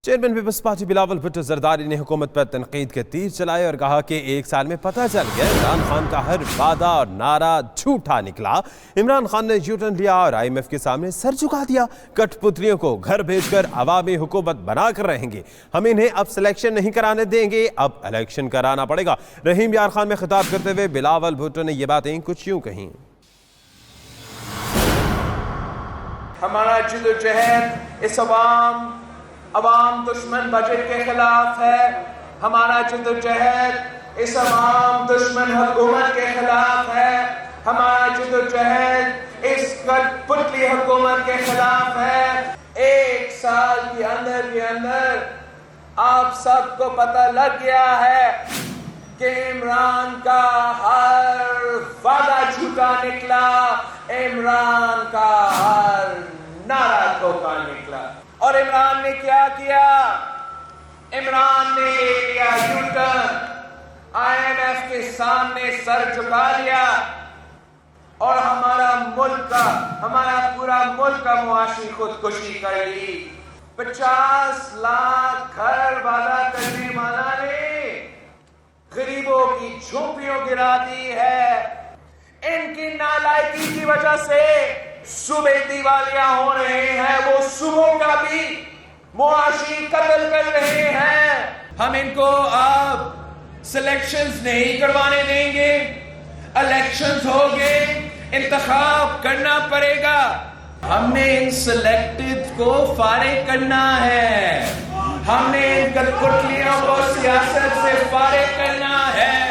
Chairman Peoples Party Bilawal Bhutto Zardari نے حکومت پر تنقید کے تیر چلائے اور کہا کہ 1 سال میں پتہ چل گیا عمران خان کا ہر وعدہ اور نعرہ جھوٹا نکلا۔ عمران خان نے یوٹرن لیا اور IMF کے سامنے سر جھکا دیا۔ کٹ پتلیوں کو گھر بھیج کر عوامی حکومت بنا کر رہیں گے۔ ہم انہیں اب سلیکشن نہیں کرانے دیں گے، اب الیکشن کرانا پڑے گا۔ رحیم یار خان میں خطاب کرتے ہوئے بلاول بھٹو نے یہ باتیں کچھ یوں کہیں۔ ہمارا جدوجہد اس عوام دشمن بجٹ کے خلاف ہے، ہمارا جدوجہد اس عوام دشمن حکومت کے خلاف ہے، ہمارا جدوجہد اس کٹ پتلی حکومت کے خلاف ہے۔ 1 سال کے اندر آپ سب کو پتہ لگ گیا ہے کہ عمران کا ہر وعدہ جھوٹا نکلا، عمران کا ہر نعرہ دھوکا نکلا۔ اور عمران نے کیا کیا؟ عمران نے لیا یوٹرن، IMF کے سامنے سر جھکا لیا اور ہمارا پورا ملک کا معاشی خودکشی کر لی۔ 50 لاکھ گھر وعدہ کرنے والا نے غریبوں کی جھوپڑیوں گرا دی ہے۔ ان کی نالائکی کی وجہ سے صوبے دیوالیاں ہو رہے ہیں، وہ صوبوں کا بھی معاشی قتل کر رہے ہیں۔ ہم ان کو اب سلیکشنز نہیں کروانے دیں گے، الیکشنز ہوگے، انتخاب کرنا پڑے گا۔ ہم نے ان سلیکٹڈ کو فارغ کرنا ہے، ہم نے ان کٹپتلیوں کو سیاست سے فارغ کرنا ہے۔